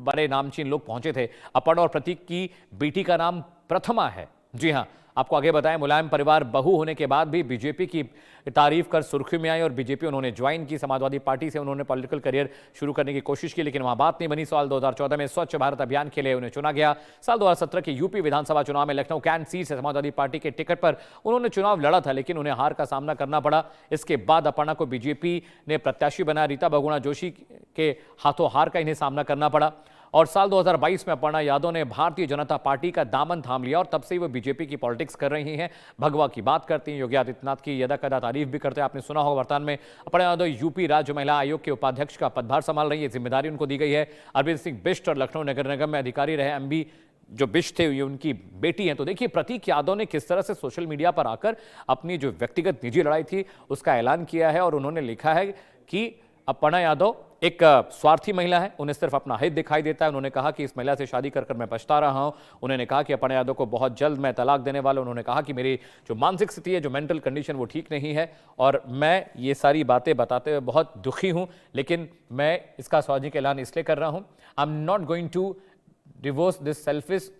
बड़े नामचीन लोग पहुंचे थे। अपर्णा और प्रतीक की बेटी का नाम प्रथमा है। जी हां, आपको आगे बताएं, मुलायम परिवार बहू होने के बाद भी बीजेपी की तारीफ कर सुर्खियों में आई और बीजेपी उन्होंने ज्वाइन की। समाजवादी पार्टी से उन्होंने पॉलिटिकल करियर शुरू करने की कोशिश की, लेकिन वहां बात नहीं बनी। साल 2014 में स्वच्छ भारत अभियान के लिए उन्हें चुना गया। साल 2017 के यूपी विधानसभा चुनाव में लखनऊ कैंट सीट से समाजवादी पार्टी के टिकट पर उन्होंने चुनाव लड़ा था, लेकिन उन्हें हार का सामना करना पड़ा। इसके बाद अपर्णा को बीजेपी ने प्रत्याशी बनाया। रीता बहुगुणा जोशी के हाथों हार का इन्हें सामना करना पड़ा और साल 2022 में अपर्णा यादव ने भारतीय जनता पार्टी का दामन थाम लिया और तब से ही वो बीजेपी की पॉलिटिक्स कर रही हैं। भगवा की बात करती हैं, योगी आदित्यनाथ की यदा कदा तारीफ भी करते हैं। आपने सुना होगा, वर्तमान में अपर्णा यादव यूपी राज्य महिला आयोग के उपाध्यक्ष का पदभार संभाल रही है। जिम्मेदारी उनको दी गई है। अरविंद सिंह बिष्ट और लखनऊ नगर निगम में अधिकारी रहे एमबी जो बिष्ट थे, ये उनकी बेटी हैं। तो देखिए, प्रतीक यादव ने किस तरह से सोशल मीडिया पर आकर अपनी जो व्यक्तिगत निजी लड़ाई थी उसका ऐलान किया है और उन्होंने लिखा है कि अपर्णा यादव एक स्वार्थी महिला है, उन्हें सिर्फ अपना हित दिखाई देता है। उन्होंने कहा कि इस महिला से शादी कर मैं पछता रहा हूं। उन्होंने कहा कि अपर्णा यादव को बहुत जल्द मैं तलाक देने वाला हूं। उन्होंने कहा कि मेरी जो मानसिक स्थिति है, जो मेंटल कंडीशन, वो ठीक नहीं है और मैं ये सारी बातें बताते हुए बहुत दुखी हूं, लेकिन मैं इसका सार्वजनिक ऐलान इसलिए कर रहा हूं। I am not going to divorce this selfish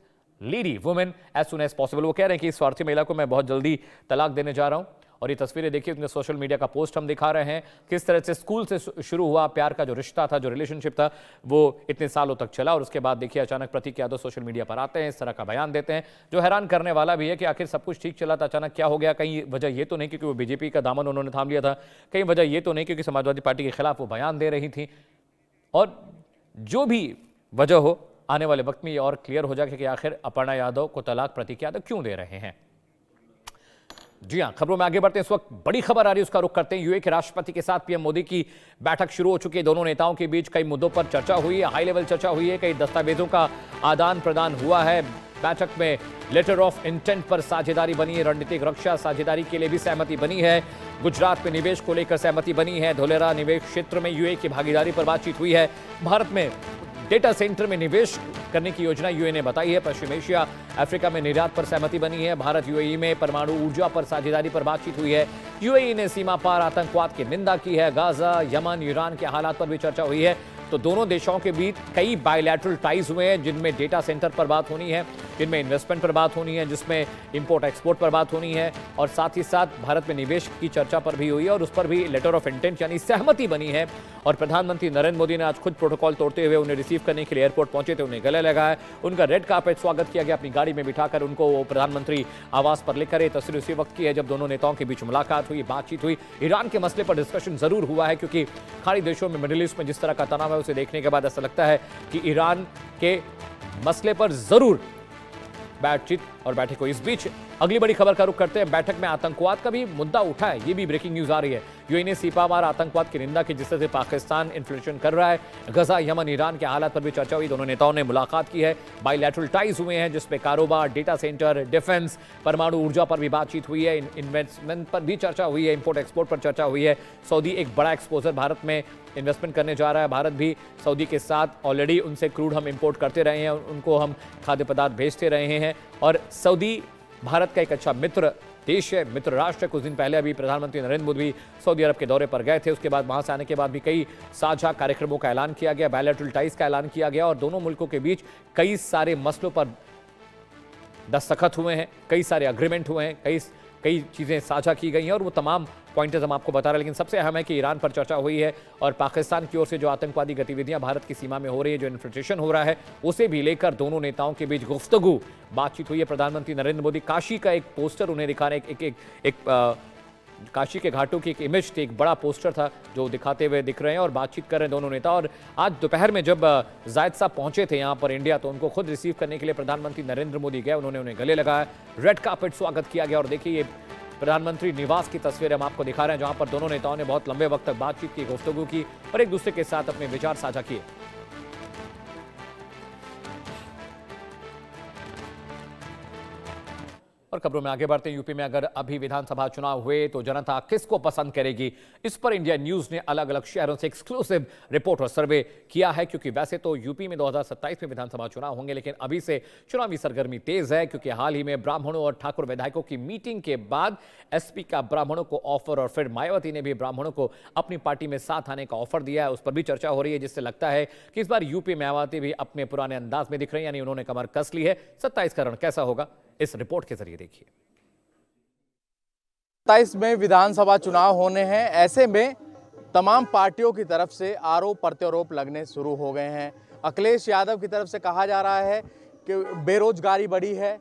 lady women as soon as possible. वो कह रहे हैं कि इस स्वार्थी महिला को मैं बहुत जल्दी तलाक देने जा रहा हूं। और ये तस्वीरें देखिए, उनके सोशल मीडिया का पोस्ट हम दिखा रहे हैं, किस तरह से स्कूल से शुरू हुआ प्यार का जो रिश्ता था, जो रिलेशनशिप था, वो इतने सालों तक चला और उसके बाद देखिए अचानक प्रतीक यादव सोशल मीडिया पर आते हैं, इस तरह का बयान देते हैं, जो हैरान करने वाला भी है कि आखिर सब कुछ ठीक चला था, अचानक क्या हो गया। कहीं वजह ये तो नहीं क्योंकि वो बीजेपी का दामन उन्होंने थाम लिया था, कहीं वजह ये तो नहीं क्योंकि समाजवादी पार्टी के खिलाफ वो बयान दे रही थी। और जो भी वजह हो, आने वाले वक्त में ये और क्लियर हो जाएगा कि आखिर अपर्णा यादव को तलाक प्रतीक यादव क्यों दे रहे हैं। जी हां, खबरों में आगे बढ़ते हैं। इस वक्त बड़ी खबर आ रही है, उसका रुख करते हैं। यूएई के राष्ट्रपति के साथ पीएम मोदी की बैठक शुरू हो चुकी है। दोनों नेताओं के बीच कई मुद्दों पर चर्चा हुई है, हाई लेवल चर्चा हुई है, कई दस्तावेजों का आदान प्रदान हुआ है। बैठक में लेटर ऑफ इंटेंट पर साझेदारी बनी है। रणनीतिक रक्षा साझेदारी के लिए भी सहमति बनी है। गुजरात में निवेश को लेकर सहमति बनी है। धोलेरा निवेश क्षेत्र में यूएई की भागीदारी पर बातचीत हुई है। भारत में डेटा सेंटर में निवेश करने की योजना यूएई ने बताई है। पश्चिम एशिया, अफ्रीका में निर्यात पर सहमति बनी है। भारत यूएई में परमाणु ऊर्जा पर साझेदारी पर बातचीत हुई है। यूएई ने सीमा पार आतंकवाद की निंदा की है। गाजा, यमन, ईरान के हालात पर भी चर्चा हुई है। तो दोनों देशों के बीच कई बायलैटरल टाइज हुए हैं, जिनमें डेटा सेंटर पर बात होनी है, जिनमें इन्वेस्टमेंट पर बात होनी है, जिसमें इंपोर्ट एक्सपोर्ट पर बात होनी है और साथ ही साथ भारत में निवेश की चर्चा पर भी हुई है और उस पर भी लेटर ऑफ इंटेंट यानी सहमति बनी है। और प्रधानमंत्री नरेंद्र मोदी ने आज खुद प्रोटोकॉल तोड़ते हुए उन्हें रिसीव करने के लिए एयरपोर्ट पहुंचे थे, उन्हें गले लगाया, उनका रेड कार्पेट स्वागत किया गया, अपनी गाड़ी में बिठाकर उनको प्रधानमंत्री आवास पर लेकर। तस्वीर उसी वक्त की है जब दोनों नेताओं के बीच मुलाकात हुई, बातचीत हुई। ईरान के मसले पर डिस्कशन जरूर हुआ है क्योंकि खाड़ी देशों में, मिडिल ईस्ट में जिस तरह का तनाव है, उसे देखने के बाद ऐसा लगता है कि ईरान के मसले पर जरूर बातचीत और बैठक को। इस बीच अगली बड़ी खबर का रुख करते हैं। बैठक में आतंकवाद का भी मुद्दा उठा है, ये भी ब्रेकिंग न्यूज आ रही है। यूएई ने सीमापार आतंकवाद की निंदा की, जिससे पाकिस्तान इन्फ्लेशन कर रहा है। गजा, यमन, ईरान के हालात पर भी चर्चा हुई। दोनों नेताओं ने मुलाकात की है। बायलैटरल टाइज हुए हैं, जिसमें कारोबार, डेटा सेंटर, डिफेंस, परमाणु ऊर्जा पर भी बातचीत हुई है। इन्वेस्टमेंट पर भी चर्चा हुई है, इंपोर्ट एक्सपोर्ट पर चर्चा हुई है। सऊदी एक बड़ा एक्सपोजर भारत में इन्वेस्टमेंट करने जा रहा है। भारत भी सऊदी के साथ ऑलरेडी उनसे क्रूड हम इंपोर्ट करते रहे हैं, उनको हम खाद्य पदार्थ भेजते रहे हैं और सऊदी भारत का एक अच्छा मित्र देश है, मित्र राष्ट्र है। कुछ दिन पहले अभी प्रधानमंत्री नरेंद्र मोदी भी सऊदी अरब के दौरे पर गए थे। उसके बाद वहां से आने के बाद भी कई साझा कार्यक्रमों का ऐलान किया गया, बायलैटरल टाइज का ऐलान किया गया और दोनों मुल्कों के बीच कई सारे मसलों पर दस्तखत हुए हैं, कई सारे अग्रीमेंट हुए हैं, कई चीज़ें साझा की गई हैं और वो तमाम पॉइंटर्स हम आपको बता रहे हैं। लेकिन सबसे अहम है कि ईरान पर चर्चा हुई है और पाकिस्तान की ओर से जो आतंकवादी गतिविधियां भारत की सीमा में हो रही है, जो इन्फिल्ट्रेशन हो रहा है, उसे भी लेकर दोनों नेताओं के बीच गुफ्तगू बातचीत हुई है। प्रधानमंत्री नरेंद्र मोदी काशी का एक पोस्टर उन्हें दिखा रहे, एक काशी के घाटों की एक इमेज थी, एक बड़ा पोस्टर था जो दिखाते हुए दिख रहे हैं और बातचीत कर रहे हैं दोनों नेता। और आज दोपहर में जब जायद साहब पहुंचे थे यहाँ पर इंडिया, तो उनको खुद रिसीव करने के लिए प्रधानमंत्री नरेंद्र मोदी गए, उन्होंने उन्हें गले लगाया, रेड कार्पेट स्वागत किया गया। और देखिए, ये प्रधानमंत्री निवास की तस्वीरें हम आपको दिखा रहे हैं, जहां पर दोनों नेताओं ने बहुत लंबे वक्त तक बातचीत की, गुफ्तगू की और एक दूसरे के साथ अपने विचार साझा किए। और खबरों में आगे बढ़ते हैं। यूपी में अगर अभी विधानसभा चुनाव हुए तो जनता किसको पसंद करेगी, इस पर इंडिया न्यूज ने अलग अलग शहरों से एक्सक्लूसिव रिपोर्ट और सर्वे किया है। क्योंकि वैसे तो यूपी में 2027 में विधानसभा चुनाव होंगे, लेकिन अभी से चुनावी सरगर्मी तेज है। क्योंकि हाल ही में ब्राह्मणों और ठाकुर विधायकों की मीटिंग के बाद एसपी का ब्राह्मणों को ऑफर और फिर मायावती ने भी ब्राह्मणों को अपनी पार्टी में साथ आने का ऑफर दिया है, उस पर भी चर्चा हो रही है। जिससे लगता है कि इस बार यूपी मायावती भी अपने पुराने अंदाज में दिख रही है, यानी उन्होंने कमर कस ली है। 27 का रण कैसा होगा, इस रिपोर्ट के जरिए देखिए। 27 में विधानसभा चुनाव होने हैं, ऐसे में तमाम पार्टियों की तरफ से आरोप प्रत्यारोप लगने शुरू हो गए हैं। अखिलेश यादव की तरफ से कहा जा रहा है कि बेरोजगारी बढ़ी है,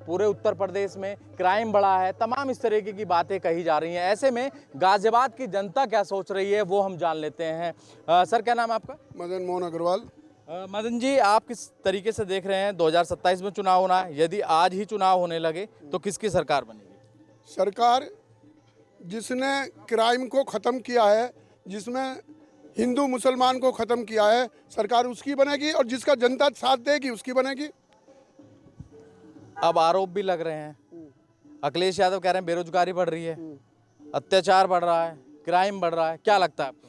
पूरे उत्तर प्रदेश में क्राइम बढ़ा है, तमाम इस तरीके की बातें कही जा रही हैं। ऐसे में गाजियाबाद की जनता क्या सोच रही है वो हम जान लेते हैं। सर, क्या नाम है आपका? मदन मोहन अग्रवाल। मदन जी, आप किस तरीके से देख रहे हैं 2027 में चुनाव होना है, यदि आज ही चुनाव होने लगे तो किसकी सरकार बनेगी? सरकार जिसने क्राइम को ख़त्म किया है, जिसमें हिंदू मुसलमान को ख़त्म किया है, सरकार उसकी बनेगी, और जिसका जनता साथ देगी उसकी बनेगी। अब आरोप भी लग रहे हैं, अखिलेश यादव कह रहे हैं बेरोजगारी बढ़ रही है, अत्याचार बढ़ रहा है, क्राइम बढ़ रहा है, क्या लगता है आपको?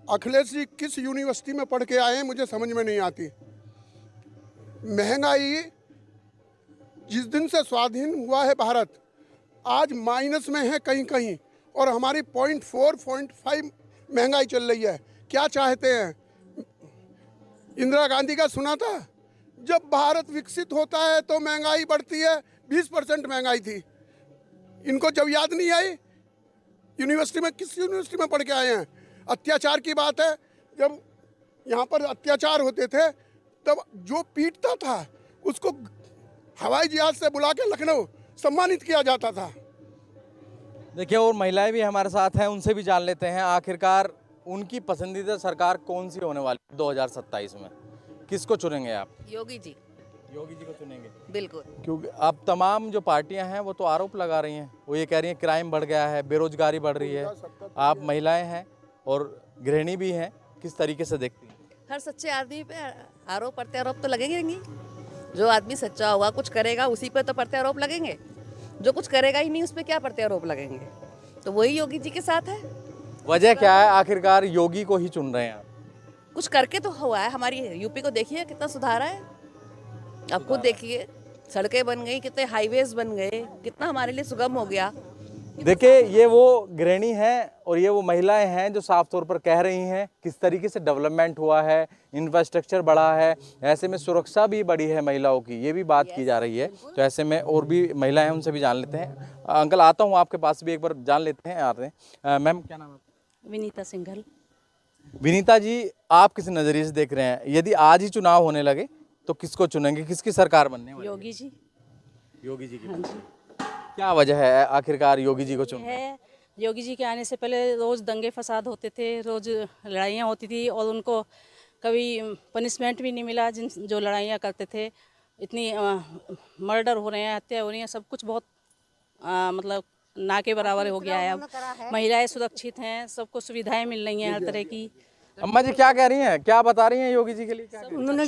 अखिलेश जी किस यूनिवर्सिटी में पढ़ के आए हैं मुझे समझ में नहीं आती। महंगाई जिस दिन से स्वाधीन हुआ है भारत, आज माइनस में है कहीं कहीं, और हमारी 0.4 0.5 महंगाई चल रही है। क्या चाहते हैं? इंदिरा गांधी का सुना था, जब भारत विकसित होता है तो महंगाई बढ़ती है, 20% महंगाई थी। इनको जब याद नहीं आई, यूनिवर्सिटी में किस यूनिवर्सिटी में पढ़ के आए हैं? अत्याचार की बात है, जब यहाँ पर अत्याचार होते थे तब जो पीटता था उसको हवाई जहाज से बुला के लखनऊ सम्मानित किया जाता था। देखिए, और महिलाएं भी हमारे साथ हैं, उनसे भी जान लेते हैं आखिरकार उनकी पसंदीदा सरकार कौन सी होने वाली है 2027 में। किसको चुनेंगे आप? योगी जी। योगी जी को चुनेंगे? बिल्कुल। क्योंकि अब तमाम जो पार्टियां हैं वो तो आरोप लगा रही हैं, वो ये कह रही हैं क्राइम बढ़ गया है, बेरोजगारी बढ़ रही है। आप महिलाएं हैं और गृहिणी भी हैं, किस तरीके से देखती हैं? हर सच्चे आदमी पे आरोप प्रत्यारोप तो लगेंगे। जो आदमी सच्चा होगा, कुछ करेगा, उसी पे तो प्रत्यारोप लगेंगे। जो कुछ करेगा ही नहीं, उस पर क्या प्रत्यारोप लगेंगे? तो वही योगी जी के साथ है। वजह क्या है आखिरकार योगी को ही चुन रहे हैं आप? कुछ करके तो हुआ है। हमारी यूपी को देखिए कितना सुधारा है, अब खुद देखिए, सड़कें बन गई, कितने हाईवेज बन गए, कितना हमारे लिए सुगम हो गया। देखिए, ये वो गृहिणी हैं और ये वो महिलाएं हैं जो साफ तौर पर कह रही हैं किस तरीके से डेवलपमेंट हुआ है, इंफ्रास्ट्रक्चर बढ़ा है, ऐसे में सुरक्षा भी बढ़ी है महिलाओं की, ये भी बात की जा रही है। तो ऐसे में और भी महिलाएं हैं, उनसे भी जान लेते हैं। अंकल, आता हूँ आपके पास भी, एक बार जान लेते हैं। आते हैं। मैम, क्या नाम है? विनीता सिंघल। विनीता जी, आप किस नज़रिए से देख रहे हैं, यदि आज ही चुनाव होने लगे तो किसको चुनेंगे, किसकी सरकार बनने वाली? योगी जी। योगी जी की। हाँ जी। क्या वजह है आखिरकार योगी जी को चुन? है, योगी जी के आने से पहले रोज़ दंगे फसाद होते थे, रोज़ लड़ाइयाँ होती थी, और उनको कभी पनिशमेंट भी नहीं मिला। जो लड़ाइयाँ करते थे, इतनी मर्डर हो रहे हैं, हत्या हो रही हैं, सब कुछ बहुत मतलब ना के बराबर हो गया है। अब महिलाएं सुरक्षित हैं, सबको सुविधाएं मिल रही हैं हर तरह की। अम्मा जी क्या कह रही हैं, क्या बता रही हैं योगी जी के लिए? क्या उन्होंने